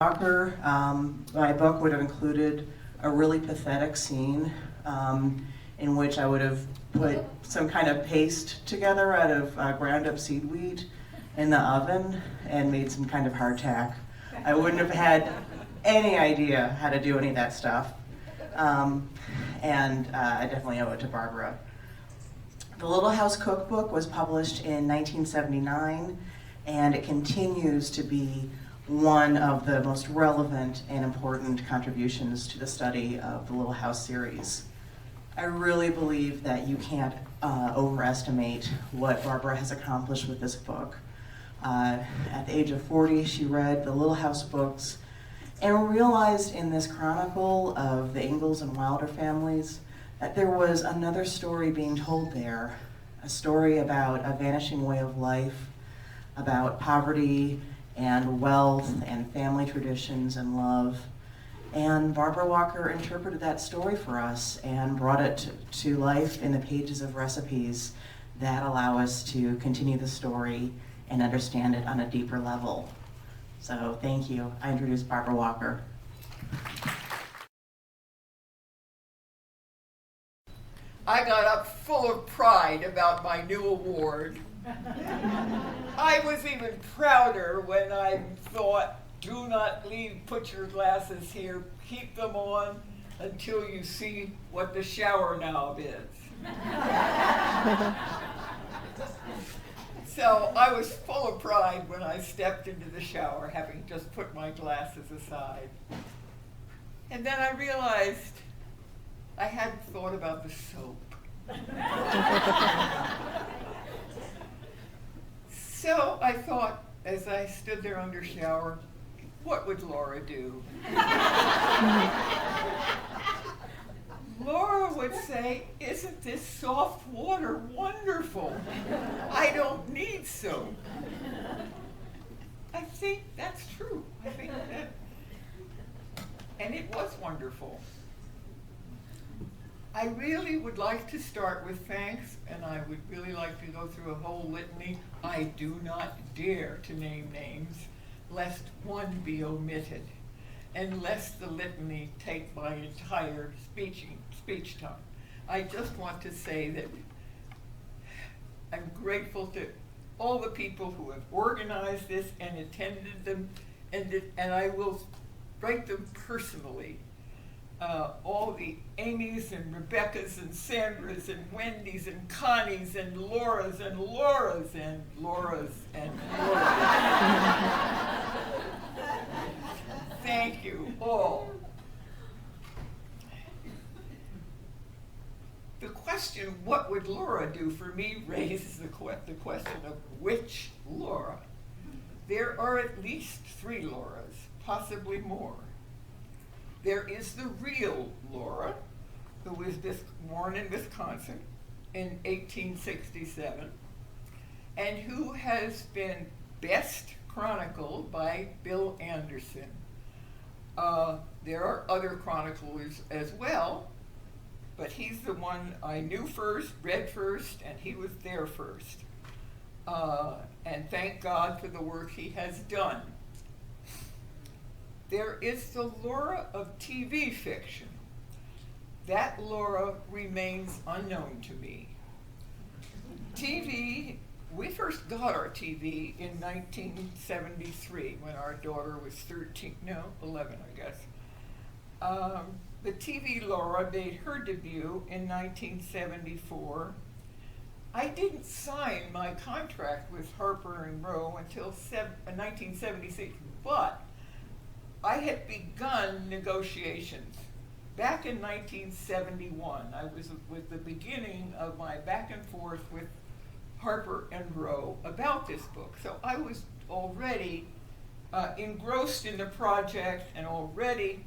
Walker. My book would have included a really pathetic scene in which I would have put some kind of paste together out of ground up seaweed in the oven and made some kind of hardtack. I wouldn't have had any idea how to do any of that stuff. And I definitely owe it to Barbara. The Little House Cookbook was published in 1979, and it continues to be one of the most relevant and important contributions to the study of the Little House series. I really believe that you can't overestimate what Barbara has accomplished with this book. At the age of 40, she read the Little House books and realized in this chronicle of the Ingalls and Wilder families that there was another story being told there, a story about a vanishing way of life, about poverty and wealth and family traditions and love. And Barbara Walker interpreted that story for us and brought it to life in the pages of recipes that allow us to continue the story and understand it on a deeper level. So thank you. I introduce Barbara Walker. I got up full of pride about my new award. I was even prouder when I thought, do not put your glasses here, keep them on until you see what the shower knob is. So I was full of pride when I stepped into the shower, having just put my glasses aside. And then I realized I hadn't thought about the soap. So I thought, as I stood there under shower, what would Laura do? Laura would say, isn't this soft water wonderful? I don't need soap. I think that's true. I think that, and it was wonderful. I really would like to start with thanks, and I would really like to go through a whole litany. I do not dare to name names, lest one be omitted, and lest the litany take my entire speech time. I just want to say that I'm grateful to all the people who have organized this and attended them, and I will write them personally. All the Amy's and Rebecca's and Sandra's and Wendy's and Connie's and Laura's and Laura's and Laura's and Laura's. Thank you all. The question, what would Laura do for me, raises the question of which Laura. There are at least 3 Lauras, possibly more. There is the real Laura, who was born in Wisconsin in 1867, and who has been best chronicled by Bill Anderson. There are other chroniclers as well, but he's the one I knew first, read first, and he was there first. And thank God for the work he has done. There is the Laura of TV fiction. That Laura remains unknown to me. TV, we first got our TV in 1973 when our daughter was 11, I guess. The TV Laura made her debut in 1974. I didn't sign my contract with Harper and Row until 1976, but I had begun negotiations back in 1971. I was with the beginning of my back and forth with Harper and Row about this book. So I was already engrossed in the project and already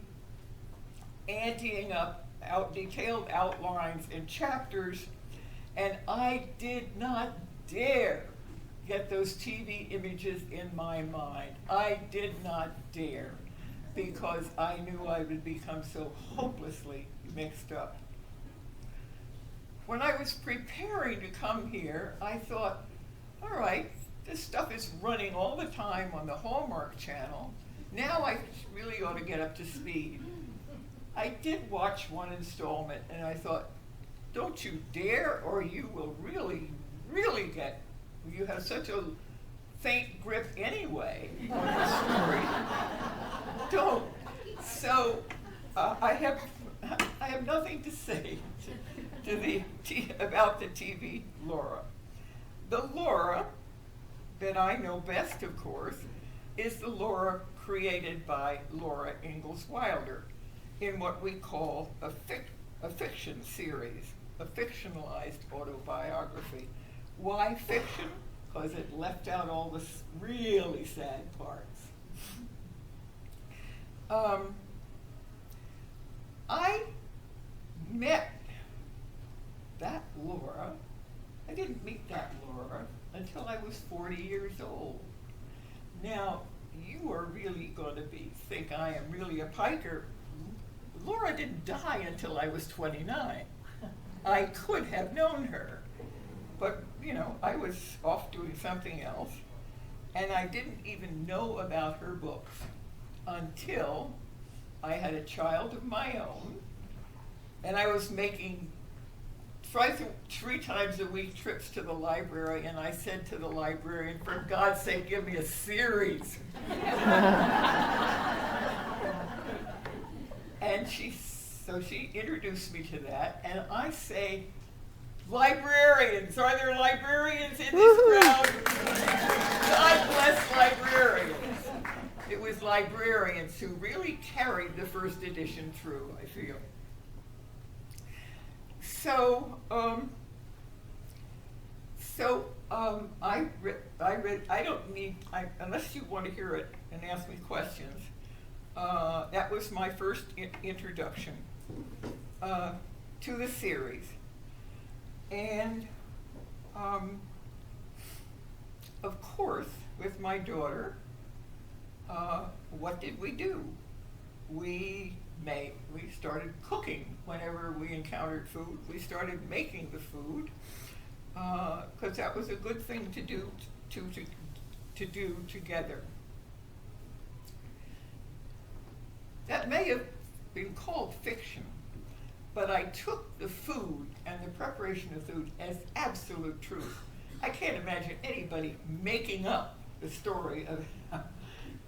anteing up detailed outlines and chapters, and I did not dare get those TV images in my mind. I did not dare, because I knew I would become so hopelessly mixed up. When I was preparing to come here, I thought, all right, this stuff is running all the time on the Hallmark Channel. Now I really ought to get up to speed. I did watch one installment and I thought, don't you dare, or you will really, really you have such a faint grip anyway on the story. Don't. So I have nothing to say about the TV Laura. The Laura that I know best, of course, is the Laura created by Laura Ingalls Wilder in what we call a fiction series, a fictionalized autobiography. Why fiction? Because it left out all the really sad parts. I met that Laura. I didn't meet that Laura until I was 40 years old. Now, you are really going to think I am really a piker. Laura didn't die until I was 29. I could have known her, but I was off doing something else, and I didn't even know about her books until I had a child of my own, and I was making three times a week trips to the library, and I said to the librarian, for God's sake, give me a series. And she introduced me to that, and I say, librarians, are there librarians in this crowd? God bless librarians. It was librarians who really carried the first edition through, I feel. So I read, I don't need, unless you want to hear it and ask me questions, that was my first introduction to the series. And of course, with my daughter, what did we do? We started cooking whenever we encountered food. We started making the food because that was a good thing to do together. That may have been called fiction, but I took the food and the preparation of food as absolute truth. I can't imagine anybody making up the story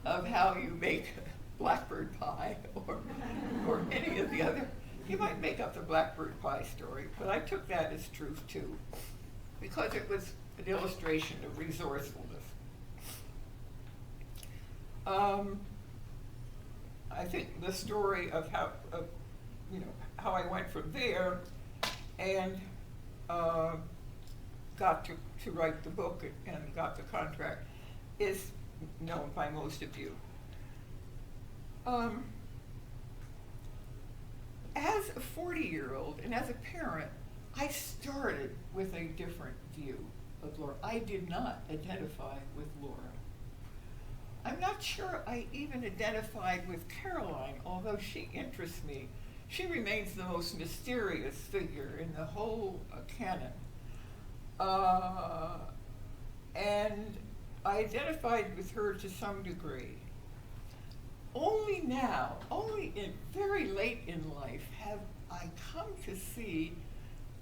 of how you make blackbird pie or any of the other. You might make up the blackbird pie story, but I took that as truth too, because it was an illustration of resourcefulness. I think the story of how I went from there and got to write the book and got the contract is known by most of you. As a 40-year-old and as a parent, I started with a different view of Laura. I did not identify with Laura. I'm not sure I even identified with Caroline, although she interests me. She remains the most mysterious figure in the whole canon. And I identified with her to some degree. Only now, only very late in life, have I come to see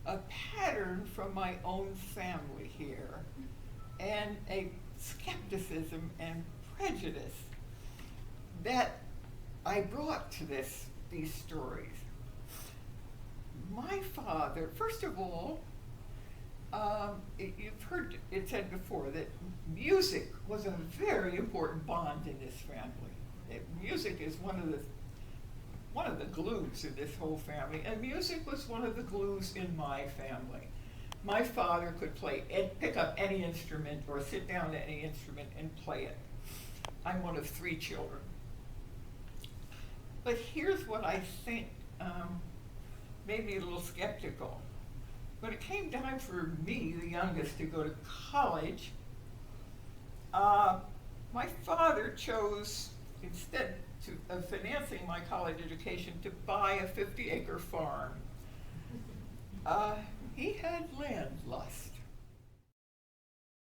a pattern from my own family here, and a skepticism and prejudice that I brought to these stories. My father, first of all, you've heard it said before that music was a very important bond in this family. Music is one of the glues in this whole family, and music was one of the glues in my family. My father could pick up any instrument or sit down to any instrument and play it. I'm one of 3 children. But here's what I think made me a little skeptical. When it came time for me, the youngest, to go to college, my father chose, instead of financing my college education, to buy a 50-acre farm. He had land lust.